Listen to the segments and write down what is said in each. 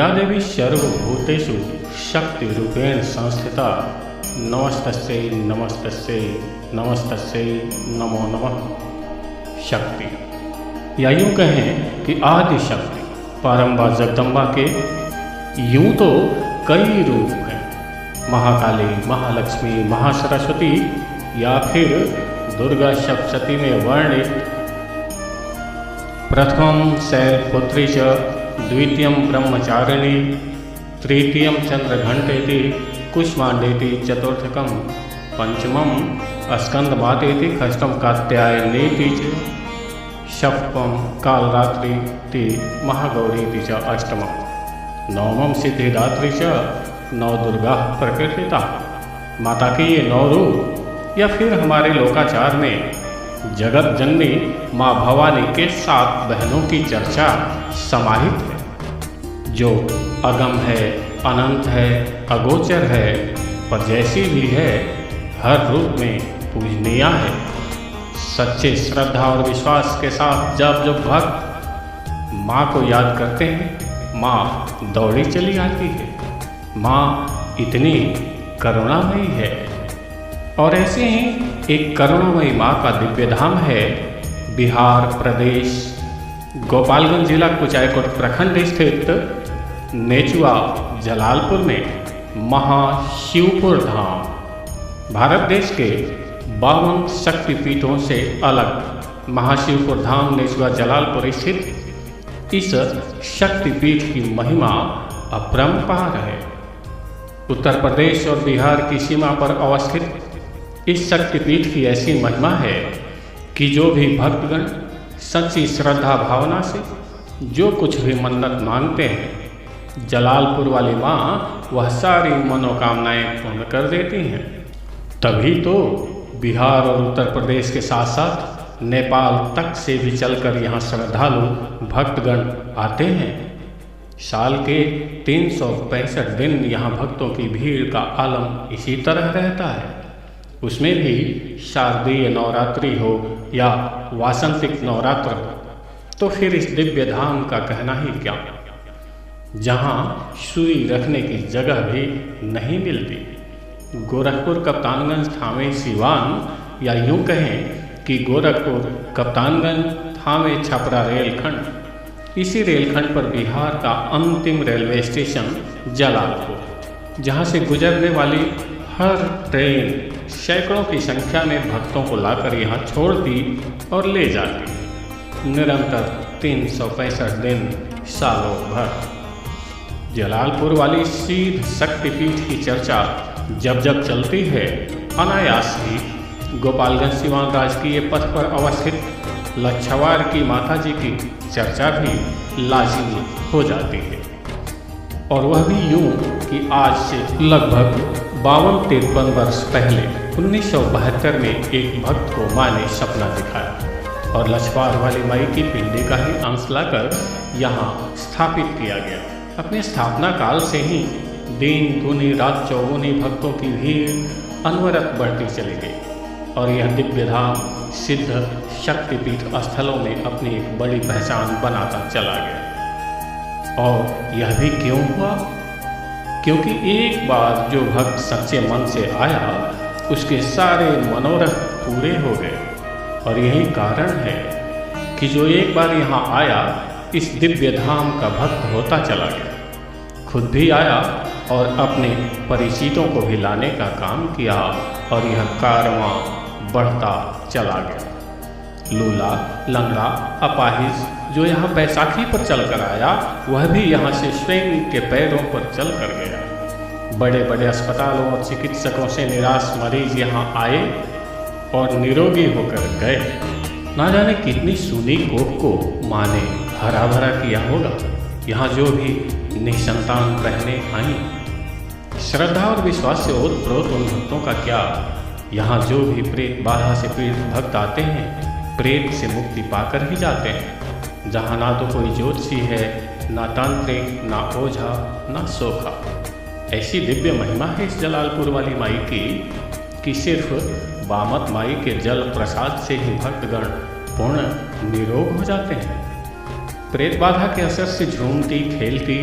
या देवी सर्वभूतेषु शक्तिरूपेण संस्थिता नमस्तस्यै नमस्तस्यै नमस्तस्यै नमो नमः। शक्ति, या यूँ कहें कि आदि शक्ति पारंबा जगदम्बा के यूँ तो कई रूप हैं, महाकाली, महालक्ष्मी, महासरस्वती या फिर दुर्गा सप्तशती में वर्णित प्रथमं शैलपुत्री च, द्वितीयं ब्रह्मचारिणी, तृतीयं चंद्रघंटेति, कुष्मांडेति, चतुर्थकं पंचमं स्कंदमातेति, षष्ठं कात्यायनेति च, सप्तमं कालरात्रिति महागौरीति च, अष्टमं नवमं सिद्धिदात्री च, नवदुर्गा प्रकृतिता। माता के ये 9 रूप या फिर हमारे लोकाचार में जगत जननी माँ भवानी के 7 बहनों की चर्चा समाहित है, जो अगम है, अनंत है, अगोचर है, पर जैसी भी है हर रूप में पूजनीय है। सच्चे श्रद्धा और विश्वास के साथ जब जब भक्त माँ को याद करते हैं, माँ दौड़ी चली आती है। माँ इतनी करुणामयी है। और ऐसे ही एक करुणामयी माँ का दिव्य धाम है बिहार प्रदेश गोपालगंज जिला कुचायकोट प्रखंड स्थित नेचुआ जलालपुर में महाशिवपुर धाम। भारत देश के 52 शक्तिपीठों से अलग महाशिवपुर धाम नेचुआ जलालपुर स्थित इस शक्तिपीठ की महिमा अपरंपार है। उत्तर प्रदेश और बिहार की सीमा पर अवस्थित इस शक्तिपीठ की ऐसी महिमा है कि जो भी भक्तगण सच्ची श्रद्धा भावना से जो कुछ भी मन्नत मांगते हैं, जलालपुर वाली माँ वह सारी मनोकामनाएं पूर्ण कर देती हैं। तभी तो बिहार और उत्तर प्रदेश के साथ साथ नेपाल तक से भी चलकर यहाँ श्रद्धालु भक्तगण आते हैं। साल के 365 दिन यहाँ भक्तों की भीड़ का आलम इसी तरह रहता है। उसमें भी शारदीय नवरात्रि हो या वासंतिक नवरात्र हो, तो फिर इस दिव्य धाम का कहना ही क्या, जहाँ सुई रखने की जगह भी नहीं मिलती। गोरखपुर कप्तानगंज थावे सिवान, या यूँ कहें कि गोरखपुर कप्तानगंज थावे छपरा रेलखंड, इसी रेलखंड पर बिहार का अंतिम रेलवे स्टेशन जलालपुर, जहाँ से गुजरने वाली हर ट्रेन सैकड़ों की संख्या में भक्तों को लाकर यहाँ छोड़ती और ले जाती, निरंतर 365 दिन सालों भर। जलालपुर वाली सिद्ध शक्तिपीठ की चर्चा जब जब चलती है, अनायास ही गोपालगंज सिवान राजकीय पथ पर अवस्थित लच्छवार की माता जी की चर्चा भी लाजिमी हो जाती है। और वह भी यूँ कि आज से लगभग 52-53 वर्ष पहले 1972 में एक भक्त को माँ ने सपना दिखाया और लच्छवार वाली माई की पिंडी का ही अंश लाकर यहाँ स्थापित किया गया। अपने स्थापना काल से ही दिन दूनी रात चौगुनी भक्तों की भीड़ अनवरत बढ़ती चली गई और यह दिव्य धाम सिद्ध शक्तिपीठ स्थलों में अपनी एक बड़ी पहचान बनाता चला गया। और यह भी क्यों हुआ? क्योंकि एक बार जो भक्त सच्चे मन से आया, उसके सारे मनोरथ पूरे हो गए। और यही कारण है कि जो एक बार यहाँ आया, इस दिव्य धाम का भक्त होता चला गया। खुद भी आया और अपने परिचितों को भी लाने का काम किया और यह कारवां बढ़ता चला गया। लूला, लंगड़ा, अपाहिज जो यहाँ बैसाखी पर चलकर आया, वह भी यहाँ से स्वयं के पैरों पर चल कर गया। बड़े बड़े अस्पतालों और चिकित्सकों से निराश मरीज यहाँ आए और निरोगी होकर गए। ना जाने कितनी सूनी कोख को माँ ने हरा भरा किया होगा। यहाँ जो भी निसंतान रहने आई, श्रद्धा और विश्वास से ओतप्रोत उन भक्तों का क्या। यहाँ जो भी प्रेत बाधा से पीड़ित भक्त आते हैं, प्रेत से मुक्ति पाकर ही जाते हैं। जहाँ ना तो कोई ज्योतिषी है, ना तांत्रिक, ना ओझा, ना सोखा। ऐसी दिव्य महिमा है इस जलालपुर वाली माई की कि सिर्फ बामत माई के जल प्रसाद से ही भक्तगण पूर्ण निरोग हो जाते हैं। प्रेत बाधा के असर से झूमती, खेलती,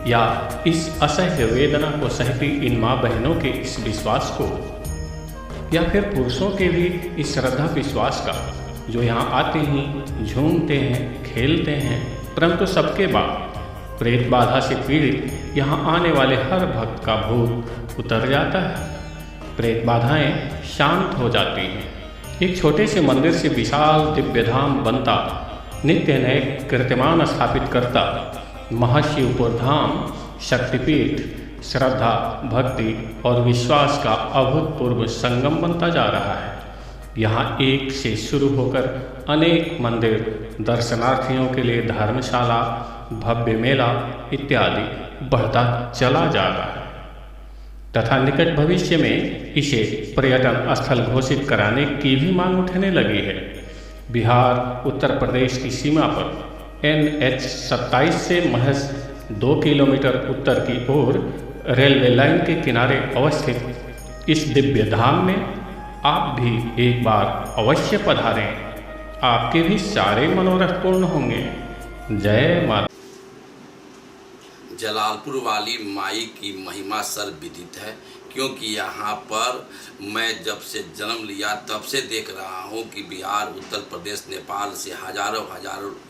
या इस असह्य वेदना को सहती इन माँ बहनों के इस विश्वास को, या फिर पुरुषों के भी इस श्रद्धा विश्वास का, जो यहाँ आते ही झूमते हैं, खेलते हैं, परंतु सबके बाद प्रेत बाधा से पीड़ित यहाँ आने वाले हर भक्त का भूत उतर जाता है, प्रेत बाधाएं शांत हो जाती हैं। एक छोटे से मंदिर से विशाल दिव्य धाम बनता, नित्य नए कीर्तिमान स्थापित करता महाशिवपुर धाम शक्तिपीठ श्रद्धा, भक्ति और विश्वास का अभूतपूर्व संगम बनता जा रहा है। यहाँ एक से शुरू होकर अनेक मंदिर, दर्शनार्थियों के लिए धर्मशाला, भव्य मेला इत्यादि बढ़ता चला जा रहा है तथा निकट भविष्य में इसे पर्यटन स्थल घोषित कराने की भी मांग उठने लगी है। बिहार उत्तर प्रदेश की सीमा पर NH 27 से महज 2 किलोमीटर उत्तर की ओर रेलवे लाइन के किनारे अवस्थित इस दिव्य धाम में आप भी एक बार अवश्य पधारें। आपके भी सारे मनोरथ पूर्ण होंगे। जय माता। जलालपुर वाली माई की महिमा सर्वविदित है, क्योंकि यहाँ पर मैं जब से जन्म लिया तब से देख रहा हूँ कि बिहार, उत्तर प्रदेश, नेपाल से हजारों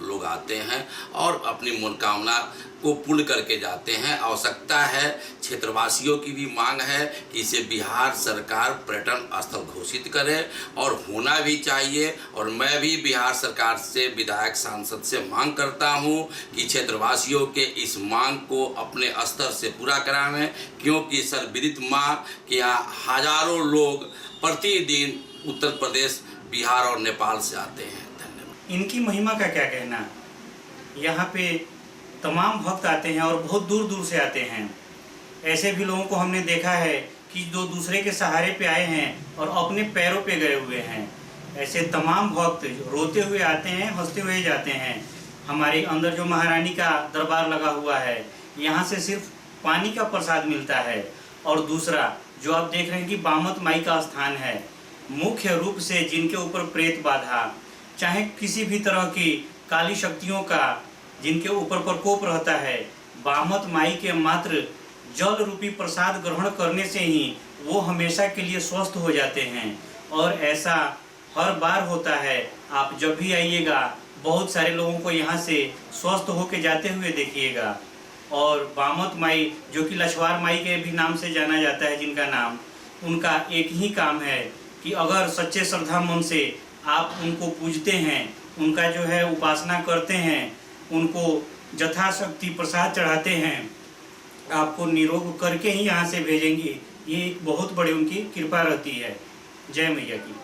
लोग आते हैं और अपनी मनोकामना को पूर्ण करके जाते हैं। आवश्यकता है, क्षेत्रवासियों की भी मांग है कि इसे बिहार सरकार पर्यटन स्थल घोषित करे और होना भी चाहिए। और मैं भी बिहार सरकार से, विधायक सांसद से मांग करता हूं कि क्षेत्रवासियों के इस मांग को अपने स्तर से पूरा करावें, क्योंकि सर्वविदित माँ के यहाँ हजारों लोग प्रतिदिन उत्तर प्रदेश, बिहार और नेपाल से आते हैं। धन्यवाद। इनकी महिमा का क्या कहना। यहाँ पे तमाम भक्त आते हैं और बहुत दूर दूर से आते हैं। ऐसे भी लोगों को हमने देखा है कि जो दूसरे के सहारे पे आए हैं और अपने पैरों पे गए हुए हैं। ऐसे तमाम भक्त रोते हुए आते हैं, हंसते हुए जाते हैं। हमारे अंदर जो महारानी का दरबार लगा हुआ है, यहाँ से सिर्फ पानी का प्रसाद मिलता है। और दूसरा जो आप देख रहे हैं कि बामत माई का स्थान है, मुख्य रूप से जिनके ऊपर प्रेत बाधा, चाहे किसी भी तरह की काली शक्तियों का जिनके ऊपर प्रकोप रहता है, बामत माई के मात्र जल रूपी प्रसाद ग्रहण करने से ही वो हमेशा के लिए स्वस्थ हो जाते हैं। और ऐसा हर बार होता है। आप जब भी आइएगा, बहुत सारे लोगों को यहाँ से स्वस्थ होके जाते हुए देखिएगा। और बामत माई, जो कि लछवार माई के भी नाम से जाना जाता है, जिनका नाम, उनका एक ही काम है कि अगर सच्चे श्रद्धा मन से आप उनको पूजते हैं, उनका जो है उपासना करते हैं, उनको यथाशक्ति प्रसाद चढ़ाते हैं, आपको निरोग करके ही यहाँ से भेजेंगी। ये एक बहुत बड़ी उनकी कृपा रहती है। जय मैया की।